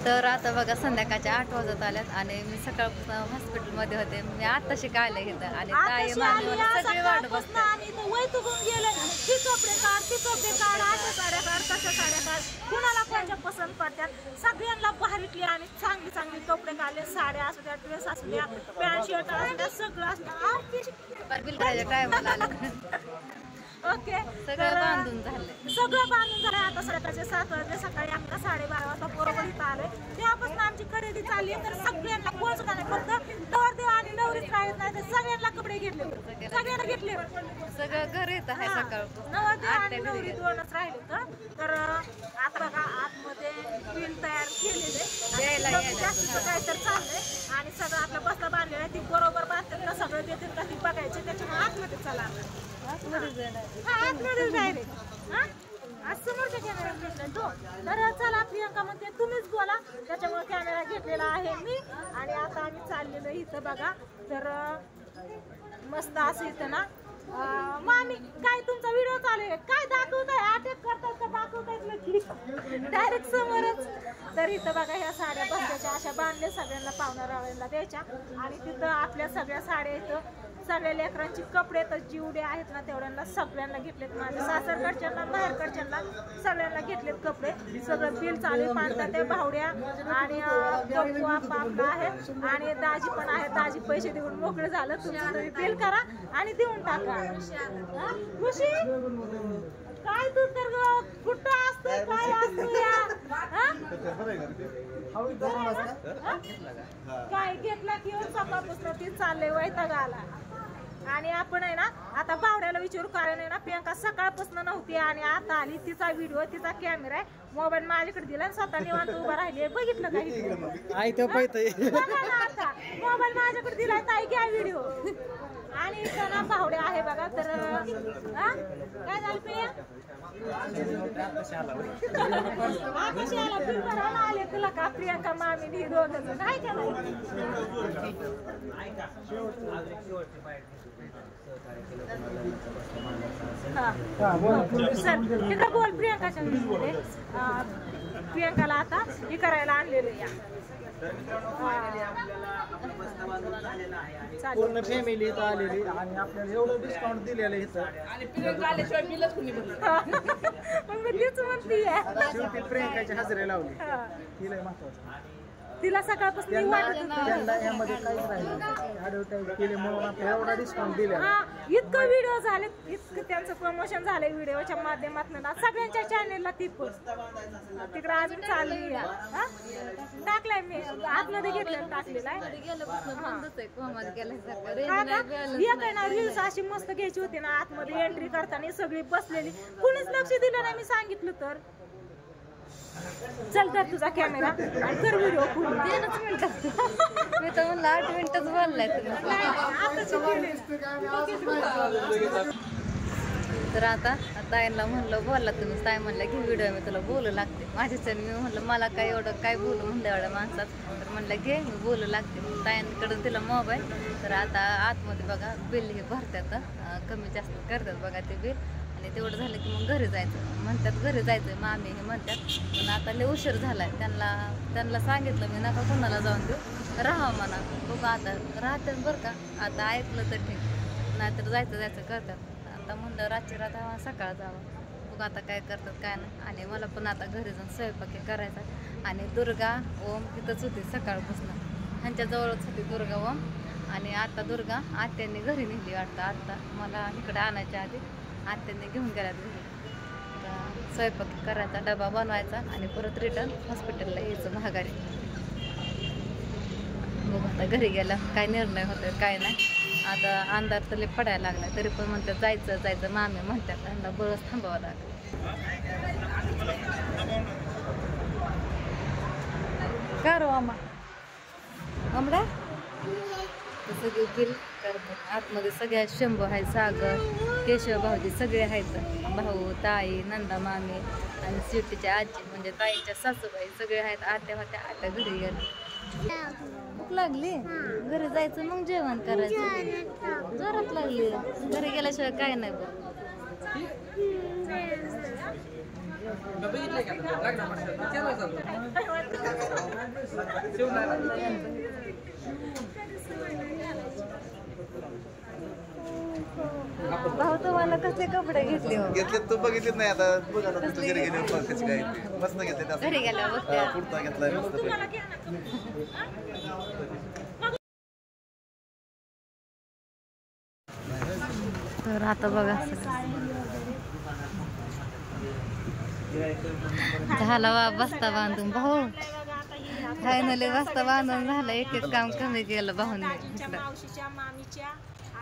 तर आता बघा संध्याकाळच्या 8 वाजत आल्यात आणि मी सकाळपासून हॉस्पिटलमध्ये होते. मी आत्ताशी आले इथं आणि ताई मामी मला सगळी वाट बघतात. आणि वय तुगून गेले ती कपडे काढ अशा साड्या काढ तशा साड्या काढ कुणाला कोणत्या पसंत पडतात सगळ्यांना भारीतली आणि चांगली चांगली कपडे काढले. साड्या असू द्या ड्रेस असू द्या पॅन्ट शर्ट असू द्या सगळं असतं. बिल करायच्या टायमाला आलं. ओके सगळं बांधून झालंय. सगळं बांधून झालंय. आता सकाळचे 7 वाजले. सकाळी आम्हाला 12:30 वाजता बरोबर इथं आलोय. तेव्हापासून आमची खरेदी चालली तर सगळ्यांना कोण सुद्धा नाही फक्त नवरदेव आणि नवरीच राहत नाही तर सगळ्यांना कपडे घेतले. सगळ्यांना घेतले. सगळं घर येत आहे सकाळपासून. नवरदेव आणि नवरी दोनच राहिले तर आता बघा आतमध्ये बिल तयार केलेले जास्त काय तर चाललंय आणि सगळं आपलं बसला बांधलेलं आहे. ती बरोबर बांधतात का सगळं देतील का ती बघायची त्याच्यामुळे आतमध्ये चला आतमध्ये जायले समोरच्या कॅमेरा घेतला तो. तर चला प्रियंका म्हणते तुम्हीच बोला त्याच्यामुळे कॅमेरा घेतलेला आहे मी. आणि आता आम्ही चाललेलो इथं बघा तर मस्त असं इथं ना मामी काय तुमचा व्हिडिओ चालू आहे काय दाखवताय अटॅक करताय का दाखवताय डायरेक्ट समोरच. तर इथं बघा ह्या साड्या बसल्याच्या अशा बांधल्या सगळ्यांना पाहुण्या रावळ्यांना द्यायच्या आणि तिथं आपल्या सगळ्या साड्या इथं सगळ्या लेकरांची कपडे तर जेवढे आहेत ना तेवढ्यांना सगळ्यांना घेतलेत. माझ्या सासरकडच्यांना बाहेरकडच्यांना सगळ्यांना घेतलेत कपडे. सगळं बिल चालू पाडतात ते भावड्या आणि आपला आहे आणि दाजी पण आहे. दाजी पैसे देऊन मोकळे झालं. तुम्ही बिल करा आणि देऊन टाका. खुशी काय तू तर कुठं असतोय काय असतो काय घेतला की सकाळपासून ती चाललंय वैताग आला. आणि आपण आहे ना आता बावड्याला विचारू कारण आहे ना प्रियंका सकाळपासून नव्हती आणि आता आली. तिचा व्हिडिओ तिचा कॅमेरा आहे मोबाईल माझ्याकडे दिला आणि स्वतः निवांत उभा राहिली. बघितलं का आता मोबाईल माझ्याकडे दिलाय ताई घ्या व्हिडिओ. आणि इथं ना बावड्या आहे बघा. तर काय झालं प्रिया बिल भरायला आले तुला का प्रियंका मामी दोघ जण आहे का नाही. तिथं बोल प्रियंकाच्या प्रियंकाला आता हे करायला आणलेलं या पूर्ण फॅमिली इथं आलेली आणि आपल्याला एवढं डिस्काउंट दिलेलं इथं मग मी तीच म्हणते शेवटी प्रियंकाची हजेरी लावली तिला महत्वाचं. तिला सकाळपासून यामध्ये काहीच राहिलं ऍडव्हर्टाईज केल्यामुळे आपल्याला एवढा डिस्काउंट दिला. इतकं व्हिडिओ झाले इतकं त्यांचं प्रमोशन झालंय व्हिडिओच्या माध्यमातून सगळ्यांच्या चॅनेलला ती तिकडे अजून चालली टाकलाय मी आतमध्ये घेतलं टाकलेला आहे ना. रील्स अशी मस्त घ्यायची होती ना आतमध्ये एंट्री करताना सगळी बसलेली कुणीच लक्ष दिलं नाही. मी सांगितलं तर चल तर तुझा कॅमेरा आणि कर व्हिडिओ पूर्ण 3 मिनिटात. मी तर म्हणलं 8 मिनिटच बोललाय तर आता ताईंना म्हणलं बोलला तुम्ही. ताई म्हणलं की व्हिडिओ मी तुला बोलू लागते माझ्याच. मी म्हणलं मला काय एवढं काय बोलू म्हणलं एवढ्या माणसात. तर म्हणलं घे मी बोलू लागते. ताईंकडून तिला मोबाईल. तर आता आतमध्ये बघा बिल हे भरतात कमी जास्त करतात बघा ते बिल. आणि तेवढं झालं की मग घरी जायचं म्हणतात. घरी जायचं मामी हे म्हणतात. पण आता लय उशीर झालाय. त्यांना सांगितलं मी नका कोणाला जाऊन देऊ राहा म्हणा. बघू आता राहते बरं का. आता ऐकलं तर ठीक नाहीतर जायचं करतात. आता म्हणलं रातची राहा सकाळ जावं. बघू आता काय करतात काय नाही. आणि मला पण आता घरी जाऊन स्वयंपाक करायचा. आणि दुर्गा ओम तिथंच होती सकाळपासून ह्यांच्या जवळच होती दुर्गा ओम. आणि आता दुर्गा आत्यांनी घरी नेली वाटतं. आत्ता मला इकडे आणायच्या आधी आत्यांनी घेऊन गेल्यात घरी. स्वयंपाक करायचा डबा बनवायचा आणि परत रिटर्न हॉस्पिटलला यायचं महागारी. बघू आता घरी गेला काय निर्णय होतोय काय नाही. आता अंधार तर पडायला लागला तरी पण म्हणतात जायचं मामी म्हणतात. त्यांना बस थांबावं लागलं. का रो आम्हा आमडा सगळे बिल करतात. आतमध्ये सगळ्या शंभू आहे सागर केशव भाऊजी सगळे आहेत. भाऊ ताई नंदा मामी आणि स्वीटीच्या आजी म्हणजे ताईच्या सासूबाई सगळे आहेत. आत्या होत्या आता घरी गेले. भूक लागली घरी जायचं मग जेवण करायचं. जोरात लागली घरी गेल्याशिवाय काय नाही बघ. भाऊ तुम्हाला कसले कपडे घेतले हो? घेतले तू बघितलेत नाही आता बघ आता तुझं घरी गेले बघ कशी काय ते मस्त घेतले घरी गेल्यावर बघते. कुर्ता घेतलाय मस्त तर आता बघा झाला बस्ता बांधून भाऊ फायनली बस्ता बांधून झालं. एक एक काम कमी केलं भाऊन. मावशीच्या मामीच्या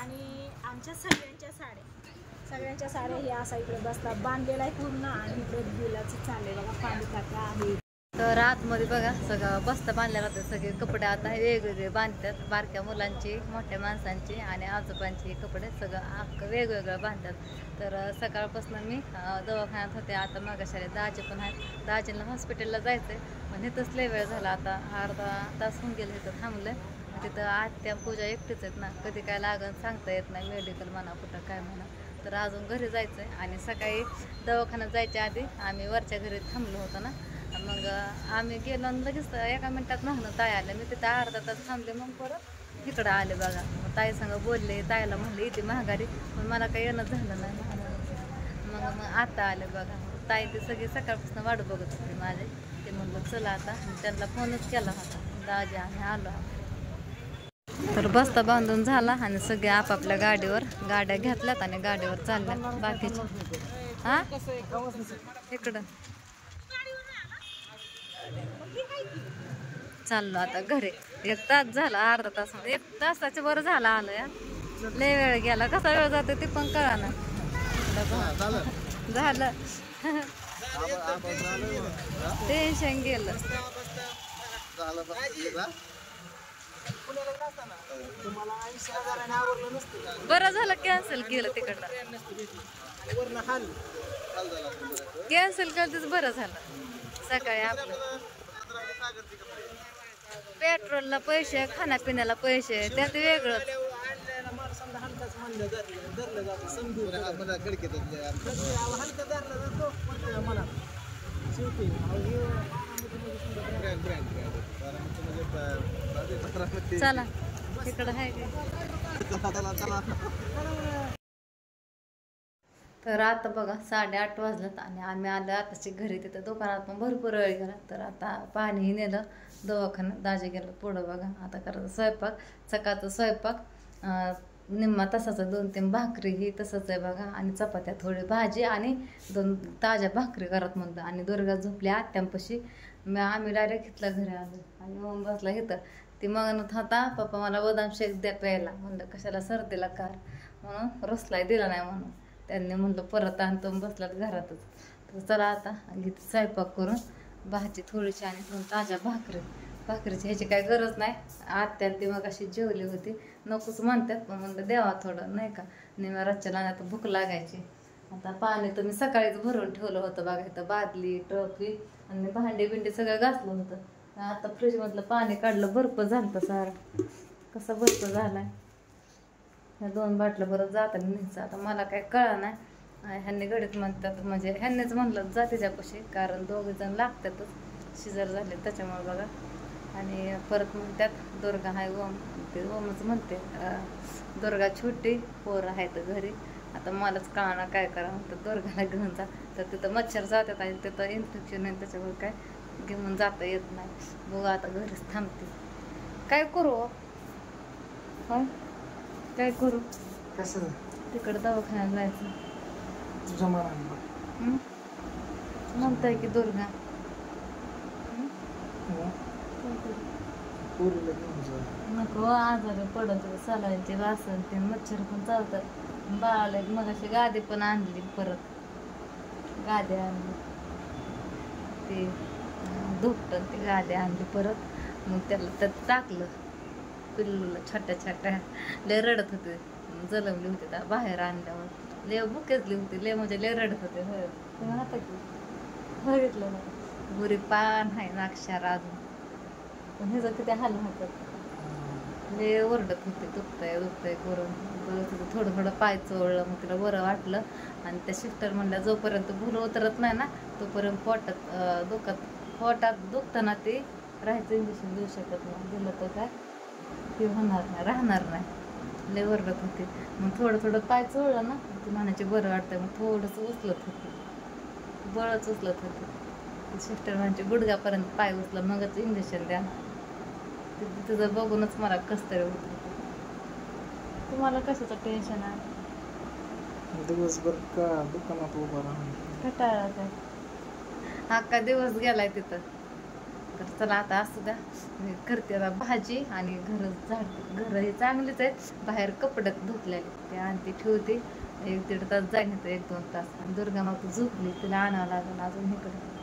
आणि आमच्या सगळ्यांच्या साड्या हे असा इकडे बसता बांधलेला आहे पूर्ण आणि इकडे बिलाचं चालले बघा पाणी टाका आहे. तर आतमध्ये बघा सगळं बस्ता बांधल्या राहतात. सगळे कपडे आता वेगवेगळे बांधतात. बारक्या मुलांची, मोठ्या माणसांची आणि आजोबांची कपडे सगळं अख्खं वेगवेगळं बांधतात. तर सकाळपासून मी दवाखान्यात होते. आता मागाशाळेत दाजी पण आहेत. दाजींना हॉस्पिटलला जायचं आहे पण इथंच लय वेळ झाला. आता अर्धा तास होऊन गेले. इथं थांबलं. तिथं आत्या पूजा एकटीच आहेत ना, कधी काय लागण सांगता येत नाही. मेडिकल म्हणा कुठं काय म्हणा. तर अजून घरी जायचं आहे आणि सकाळी दवाखान्यात जायच्या आधी आम्ही वरच्या घरी थांबलो होतो ना. मग आम्ही गेलो आणि लगेच एका मिनिटात मागणं ताई आलं. मी तिथं अर्धा तास थांबले. मग परत इकडं आले बघा. मग ताई संग बोलले. ताईला म्हणले इथे महागारी पण मला काही येणं झालं नाही. मग आता आले बघा. ताई ते सगळी सकाळपासून वाट बघत होते माझे. ते म्हणलं चला आता. त्यांना फोनच केला होता. दाजी आम्ही आलो. तर बस्ता बांधून झाला आणि सगळे आपापल्या गाड्या घेतल्यात आणि गाडीवर चालल्या बाकीचे. हा इकडं चाललो आता घरी. एक तास झाला, अर्धा तास, एक तासाच्या वर झाला आलं या. लय वेळ गेला. कसा वेळ जातो ते पण कळा ना. झालं टेन्शन गेलं. बरं झालं कॅन्सल केलं तिकडलं. कॅन्सल केलं तेच बरं झालं. सकाळी आपलं पेट्रोलला पैसे, खाण्यापिण्याला पैसे, त्यात वेगळंच. चला तिकडं आहे तर आता बघा 8:30 वाजलेत आणि आम्ही आलो आताची घरी. तिथं दुकानात पण भरपूर वेळ गेला. तर आता पाणीही नेलं. दवाखान्यात दाजी गेलं पुढं बघा. आता करायचं स्वयंपाक. सकाळचा स्वयंपाक निम्मा तसाचा 2-3 भाकरी ही तसंच आहे बघा. आणि चपात्या, थोडी भाजी आणि 2 ताज्या भाकरी करत म्हणतं. आणि दुर्गा झोपल्या आत्यांपाशी. आम्ही डायरेक्ट घेतला घरी आलो आणि मग बसला इथं. ती म्हणत होता पप्पा मला बदाम शेक द्या प्यायला. म्हणलं कशाला सर्दीला कार म्हणून रसलाय दिला नाही म्हणून. त्यांनी म्हणलं परत आणतो. बसलात घरातच. तर चला आता घेते स्वयंपाक करून. भाजी थोडीशी आणि 2 ताज्या भाकरीची ह्याची काही गरज नाही. आत्या ती मग अशी जेवली होती. नकोच म्हणतात पण म्हणलं द्यावा थोडं नाही का. निम्या रातच्याला आता भूक लागायची. आता पाणी तर मी सकाळीच भरून ठेवलं होतं बघा. इथं बादली, ट्रॉफी आणि भांडी बिंडी सगळं घासलं होतं. आता फ्रीजमधलं पाणी काढलं. बर्फ झालं सारा. कसा बर्फ झालाय. ह्या 2 बाटल्या परत जातात न्यायचं. आता मला काही कळा नाही. ह्यांनी घडीत म्हणतात म्हणजे ह्यांनीच म्हणलं जा त्याच्यापाशी. कारण 2 जण लागतातच. शिजर झाले त्याच्यामुळे बघा. आणि परत म्हणतात दुर्गा हाय ओम. ते ओमच म्हणते. दुर्गा छोटी पोरं आहेत घरी. आता मलाच कळणार काय करा. तर दुर्गाला घेऊन जा. तर तिथं मच्छर जातात आणि तिथं इन्फेक्शन आहे. त्याच्यावर काय घेऊन जाता येत नाही. बघा आता घरीच थांबते. काय करू होय काय करू. कसं तिकडं दवाखान्यात जायचं तुझ्या मनाने म्हणताय की दुर्गा. नको आजारी पडत सलाईंचे वासन ते मच्छर पण चालतात. बाळाला मग अशी गादी पण आणली. परत गादी आणली ते धुपटन ती गादी आणली परत. मग त्याला त्यात टाकलं पिल्लूला छोट्या लय रडत होते. जलमली होती त्या बाहेर आणल्यावर. लय भुकेजली होती. लय म्हणजे लय रडत होते. तुम्ही आता की बघितलं ना. बुरी पान आहे नाक्षार अजून. पण ह्याचं किती हाल होतात. लय ओरडत होते. दुखतंय करून. थोडं पाय चोळलं. मग तिला बरं वाटलं. आणि त्या सिस्टर म्हणल्या जोपर्यंत भूल उतरत नाही ना तोपर्यंत पोटात दुखताना ते राहायचं इंजेक्शन देऊ शकत नाही, दिलं तर काय ते होणार नाही, राहणार नाही. लय ओरडत होते. मग थोडं थोडं पाय चोळलं ना ती म्हणायचे बरं वाटतं, मग थोडंसं उचलत होते, बळच उचलत होते. सिस्टर म्हणजे गुडघ्यापर्यंत पाय उचलं मगच इंजेक्शन द्या. तुझं बघूनच मला कसं तरी होत होतं. तुम्हाला कशाचं टेन्शन आहे? दिवसभर का दुकानात उभा राहून कटाळा काय अख्खा दिवस गेलाय तिथं. तर चला आता असू द्या, मी करते आता भाजी आणि घर हे चांगलीच आहेत, बाहेर कपडे धुतलेले ते आणते ठेवते. 1-1.5 तास जाईन, 1-2 तास. आणि दुर्गा माता झोपली, तिला आणावं लागेल अजून इकडे.